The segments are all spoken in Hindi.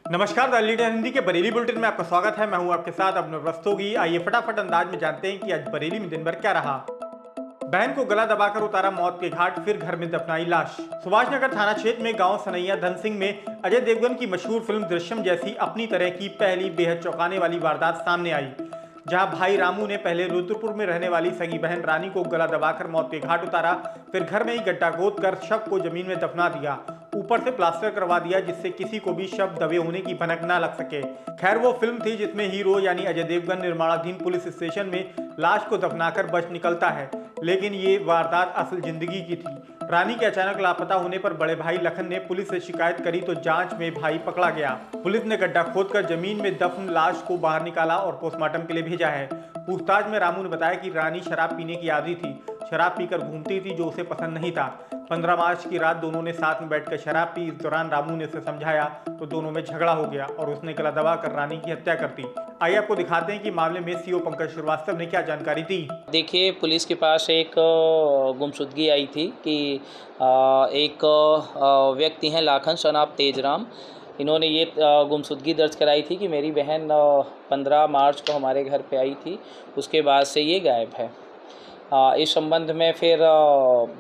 नमस्कार, द लीडर हिंदी के बरेली बुलेटिन में आपका स्वागत है। मैं हूं आपके साथ अभिनव रस्तोगी। आइए फटाफट अंदाज में जानते हैं कि आज बरेली में दिन भर क्या रहा। बहन को गला दबाकर उतारा मौत के घाट, फिर घर में दफनाई लाश। सुभाष नगर थाना क्षेत्र में गांव सनैया धन सिंह में अजय देवगन की मशहूर फिल्म दृश्यम जैसी अपनी तरह की पहली बेहद चौंकाने वाली वारदात सामने आई, जहां भाई रामू ने पहले रुद्रपुर में रहने वाली सगी बहन रानी को गला दबाकर मौत के घाट उतारा, फिर घर में ही गड्ढा खोदकर शव को जमीन में दफना दिया, ऊपर से प्लास्टर करवा दिया जिससे किसी को भी शव दबे होने की भनक ना लग सके। खैर, वो फिल्म थी जिसमें हीरो यानी अजय देवगन निर्माणाधीन पुलिस स्टेशन में लाश को दफनाकर बच निकलता है, लेकिन ये वारदात असल जिंदगी की थी। रानी के अचानक लापता होने पर बड़े भाई लखन ने पुलिस से शिकायत करी तो जांच में भाई पकड़ा गया। पुलिस ने गड्ढा खोदकर जमीन में दफन लाश को बाहर निकाला और पोस्टमार्टम के लिए भेजा है। पूछताछ में रामू ने बताया कि रानी शराब पीने की आदी थी, शराब पीकर घूमती थी जो उसे पसंद नहीं था। 15 मार्च की रात दोनों ने साथ में बैठकर शराब पी। इस दौरान रामू ने उसे समझाया तो दोनों में झगड़ा हो गया और उसने गला दबाकर रानी की हत्या कर दी। आइए आपको दिखाते हैं कि मामले में सीओ पंकज श्रीवास्तव ने क्या जानकारी दी। देखिए, पुलिस के पास एक गुमशुदगी आई थी कि एक व्यक्ति हैं लाखन शनाब तेजराम। इन्होंने ये गुमशुदगी दर्ज कराई थी कि मेरी बहन 15 मार्च को हमारे घर पे आई थी, उसके बाद से ये गायब है। इस संबंध में फिर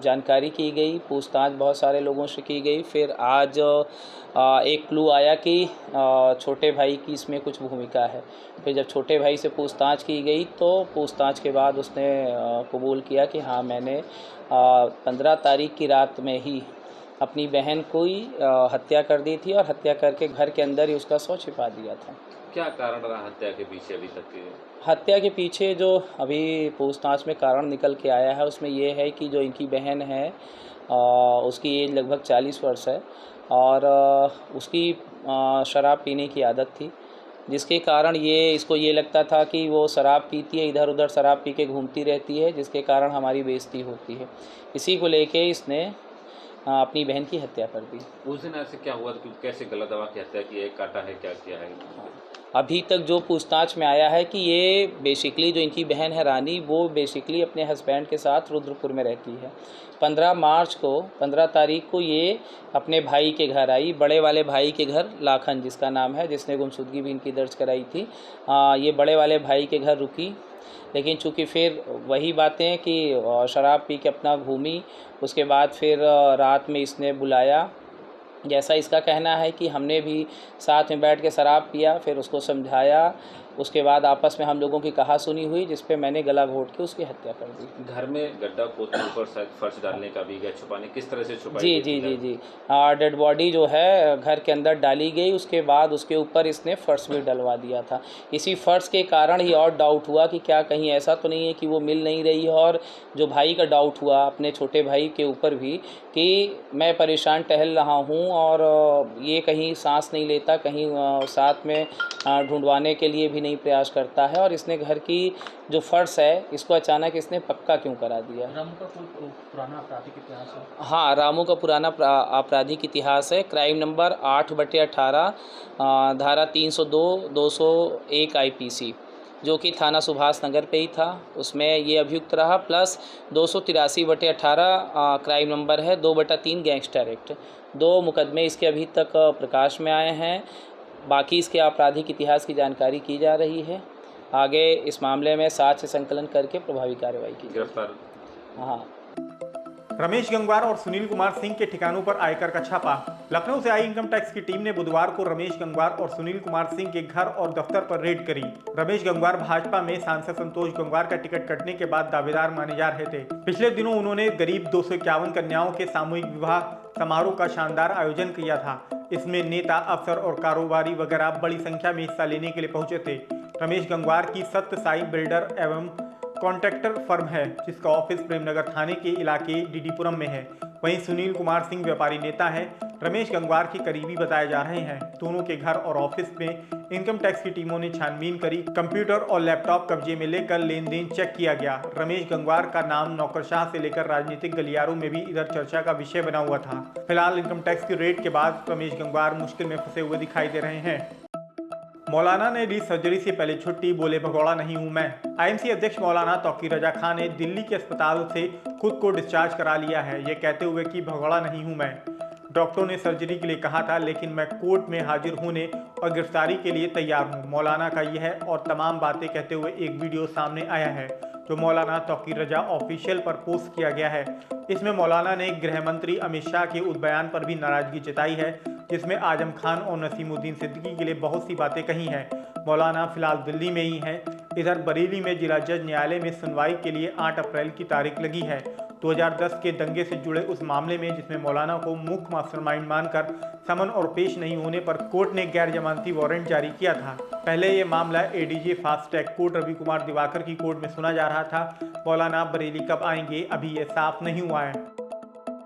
जानकारी की गई, पूछताछ बहुत सारे लोगों से की गई। फिर आज एक क्लू आया कि छोटे भाई की इसमें कुछ भूमिका है। फिर जब छोटे भाई से पूछताछ की गई तो पूछताछ के बाद उसने कबूल किया कि हाँ, मैंने 15 तारीख की रात में ही अपनी बहन को ही हत्या कर दी थी और हत्या करके घर के अंदर ही उसका शव छिपा दिया था। क्या कारण रहा हत्या के पीछे अभी तक के? हत्या के पीछे जो अभी पूछताछ में कारण निकल के आया है उसमें ये है कि जो इनकी बहन है उसकी एज लगभग 40 वर्ष है और उसकी शराब पीने की आदत थी, जिसके कारण इसको ये लगता था कि वो शराब पीती है, इधर उधर शराब पी के घूमती रहती है, जिसके कारण हमारी बेइज्जती होती है। इसी को लेके इसने अपनी बहन की हत्या कर दी। उस दिन ऐसे क्या हुआ कि कैसे गला दबा के हत्या की है, काटा है, क्या किया है? अभी तक जो पूछताछ में आया है कि ये बेसिकली जो इनकी बहन है रानी, वो बेसिकली अपने हस्बैंड के साथ रुद्रपुर में रहती है। 15 तारीख को ये अपने भाई के घर आई, बड़े वाले भाई के घर, लाखन जिसका नाम है, जिसने गुमशुदगी भी इनकी दर्ज कराई थी। ये बड़े वाले भाई के घर रुकी, लेकिन चूँकि फिर वही बातें कि शराब पी के अपना घूमी, उसके बाद फिर रात में इसने बुलाया। जैसा इसका कहना है कि हमने भी साथ में बैठ के शराब पिया, फिर उसको समझाया, उसके बाद आपस में हम लोगों की कहा-सुनी हुई, जिस पे मैंने गला घोंट के उसकी हत्या कर दी। घर में गड्ढा खोदने ऊपर शायद फर्श डालने का भी गया, छुपाने किस तरह से छुपाई जी गई जी थी जी घर? जी डेड बॉडी जो है घर के अंदर डाली गई, उसके बाद उसके ऊपर इसने फर्श भी डलवा दिया था। इसी फर्श के कारण ही और डाउट हुआ कि क्या कहीं ऐसा तो नहीं है कि वो मिल नहीं रही है। और जो भाई का डाउट हुआ अपने छोटे भाई के ऊपर भी कि मैं परेशान टहल रहा हूँ और ये कहीं सांस नहीं लेता, कहीं साथ में ढूंढवाने के लिए भी नहीं प्रयास करता है, और इसने घर की जो फर्श है इसको अचानक इसने पक्का क्यों करा दिया। रामू का कोई पुराना आपराधिक इतिहास है? हाँ, रामू का पुराना आपराधिक इतिहास है। क्राइम नंबर 8/18, धारा 302, 201 IPC, जो कि थाना सुभाष नगर पे ही था, उसमें ये अभियुक्त रहा। प्लस 283/18 क्राइम नंबर है, 2/3 गैंगस्टर एक्ट। 2 मुकदमे इसके अभी तक प्रकाश में आए हैं। बाकी इसके आपराधिक इतिहास की जानकारी की जा रही है। आगे इस मामले में साक्ष्य संकलन करके प्रभावी कार्रवाई की। गिरफ्तार? हाँ। रमेश गंगवार और सुनील कुमार सिंह के ठिकानों पर आयकर का छापा। लखनऊ से आई इनकम टैक्स की टीम ने बुधवार को रमेश गंगवार और सुनील कुमार सिंह के घर और दफ्तर पर रेड करी। रमेश गंगवार भाजपा में सांसद संतोष गंगवार का टिकट कटने के बाद दावेदार माने जा रहे थे। पिछले दिनों उन्होंने करीब 251 कन्याओं के सामूहिक विवाह समारोह का शानदार आयोजन किया था। इसमें नेता, अफसर और कारोबारी वगैरह बड़ी संख्या में हिस्सा लेने के लिए पहुंचे थे। रमेश गंगवार की सत्य साई बिल्डर एवं कॉन्ट्रैक्टर फर्म है, जिसका ऑफिस प्रेमनगर थाने के इलाके डीडीपुरम में है। वहीं सुनील कुमार सिंह व्यापारी नेता हैं, रमेश गंगवार के करीबी बताए जा रहे हैं। दोनों के घर और ऑफिस में इनकम टैक्स की टीमों ने छानबीन करी। कंप्यूटर और लैपटॉप कब्जे में लेकर लेन देन चेक किया गया। रमेश गंगवार का नाम नौकरशाह से लेकर राजनीतिक गलियारों में भी इधर चर्चा का विषय बना हुआ था। फिलहाल इनकम टैक्स की रेड के बाद रमेश गंगवार मुश्किल में फंसे हुए दिखाई दे रहे हैं। मौलाना ने ली सर्जरी से पहले छुट्टी, बोले भगौड़ा नहीं हूं मैं। आईएमसी अध्यक्ष मौलाना तौकीर रजा खान ने दिल्ली के अस्पताल से खुद को डिस्चार्ज करा लिया है, ये कहते हुए कि भगौड़ा नहीं हूं मैं। डॉक्टरों ने सर्जरी के लिए कहा था, लेकिन मैं कोर्ट में हाजिर होने और गिरफ्तारी के लिए तैयार हूँ। मौलाना का यह और तमाम बातें कहते हुए एक वीडियो सामने आया है जो मौलाना तौकीर रजा ऑफिशियल पर पोस्ट किया गया है। इसमें मौलाना ने गृह मंत्री अमित शाह के उस बयान पर भी नाराजगी जताई है जिसमें आजम खान और नसीमुद्दीन सिद्दीकी के लिए बहुत सी बातें कही हैं। मौलाना फिलहाल दिल्ली में ही हैं। इधर बरेली में जिला जज न्यायालय में सुनवाई के लिए 8 अप्रैल की तारीख लगी है। 2010 के दंगे से जुड़े उस मामले में जिसमें मौलाना को मुख्य मास्टरमाइंड मानकर समन और पेश नहीं होने पर कोर्ट ने गैर जमानती वारंट जारी किया था। पहले ये मामला ADJ fast track court Ravi Kumar Diwakar की कोर्ट में सुना जा रहा था। मौलाना बरेली कब आएंगे अभी ये साफ नहीं हुआ है।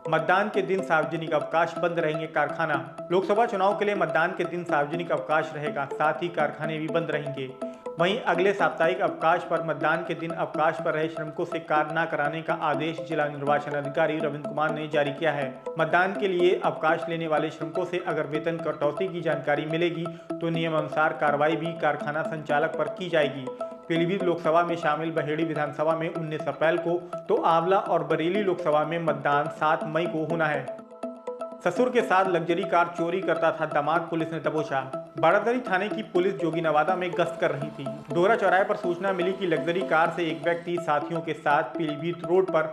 मतदान के दिन सार्वजनिक अवकाश बंद रहेंगे कारखाना। लोकसभा चुनाव के लिए मतदान के दिन सार्वजनिक अवकाश रहेगा, साथ ही कारखाने भी बंद रहेंगे। वहीं अगले साप्ताहिक अवकाश पर मतदान के दिन अवकाश पर रहे श्रमिकों से कार्य न कराने का आदेश जिला निर्वाचन अधिकारी रविंद्र कुमार ने जारी किया है। मतदान के लिए अवकाश लेने वाले श्रमिकों से अगर वेतन कटौती की जानकारी मिलेगी तो नियमानुसार कार्रवाई भी कारखाना संचालक पर की जाएगी। पीलीभीत लोकसभा में शामिल बहेड़ी विधानसभा में 19 अप्रैल को तो आंवला और बरेली लोकसभा में मतदान 7 मई को होना है। ससुर के साथ लग्जरी कार चोरी करता था दामाद, पुलिस ने दबोचा। बारादरी थाने की पुलिस जोगीनवादा में गश्त कर रही थी। डोरा चौराहे पर सूचना मिली कि लग्जरी कार से एक व्यक्ति साथियों के साथ पीलीभीत रोड पर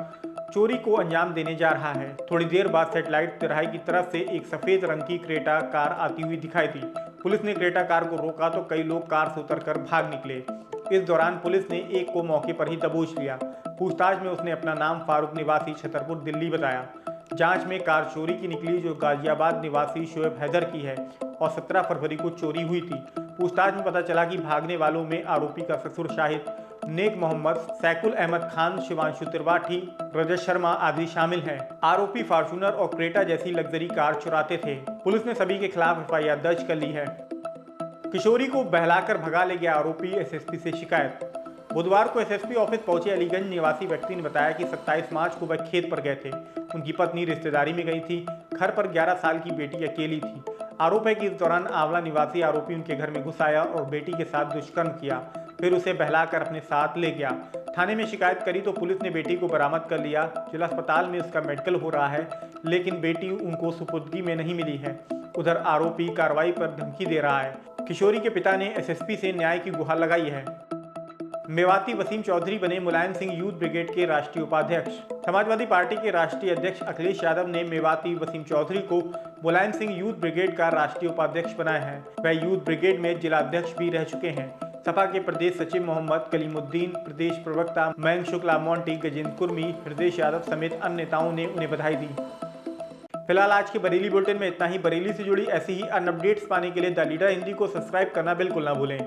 चोरी को अंजाम देने जा रहा है। थोड़ी देर बाद सेटेलाइट तिराहे की तरफ से एक सफेद रंग की क्रेटा कार आती हुई दिखाई दी। पुलिस ने क्रेटा कार को रोका तो कई लोग कार से उतरकर भाग निकले। इस दौरान पुलिस ने एक को मौके पर ही दबोच लिया। पूछताछ में उसने अपना नाम फारूक निवासी छतरपुर दिल्ली बताया। जांच में कार चोरी की निकली जो गाजियाबाद निवासी शोएब हैदर की है और 17 फरवरी को चोरी हुई थी। पूछताछ में पता चला कि भागने वालों में आरोपी का ससुर शाहिद, नेक मोहम्मद, सैकुल अहमद खान, शिवांशु त्रिपाठी, रजत शर्मा आदि शामिल हैं। आरोपी फॉर्च्यूनर और क्रेटा जैसी लग्जरी कार चुराते थे। पुलिस ने सभी के खिलाफ FIR दर्ज कर ली है। किशोरी को बहलाकर भगा ले गया आरोपी, SSP से शिकायत। बुधवार को SSP ऑफिस पहुंचे अलीगंज निवासी व्यक्ति ने बताया कि 27 मार्च को वह खेत पर गए थे। उनकी पत्नी रिश्तेदारी में गई थी। घर पर 11 साल की बेटी अकेली थी। आरोप है कि इस दौरान आंवला निवासी आरोपी उनके घर में घुस आया और बेटी के साथ दुष्कर्म किया, फिर उसे बहलाकर अपने साथ ले गया। थाने में शिकायत करी तो पुलिस ने बेटी को बरामद कर लिया। जिला अस्पताल में उसका मेडिकल हो रहा है, लेकिन बेटी उनको सुपुर्दगी में नहीं मिली है। उधर आरोपी कार्रवाई पर धमकी दे रहा है। किशोरी के पिता ने SSP से न्याय की गुहार लगाई है। मेवाती वसीम चौधरी बने मुलायम सिंह यूथ ब्रिगेड के राष्ट्रीय उपाध्यक्ष। समाजवादी पार्टी के राष्ट्रीय अध्यक्ष अखिलेश यादव ने मेवाती वसीम चौधरी को मुलायम सिंह यूथ ब्रिगेड का राष्ट्रीय उपाध्यक्ष बनाया है। वह यूथ ब्रिगेड में जिला अध्यक्ष भी रह चुके हैं। सपा के प्रदेश सचिव मोहम्मद कलीमुद्दीन, प्रदेश प्रवक्ता मयंक शुक्ला, मोंटी, गजेंद्र कुर्मी, हृदय यादव समेत अन्य नेताओं ने उन्हें बधाई दी। फिलहाल आज के बरेली बुलेटिन में इतना ही। बरेली से जुड़ी ऐसी ही अन्य अपडेट्स पाने के लिए द लीडर हिंदी को सब्सक्राइब करना बिल्कुल ना भूलें।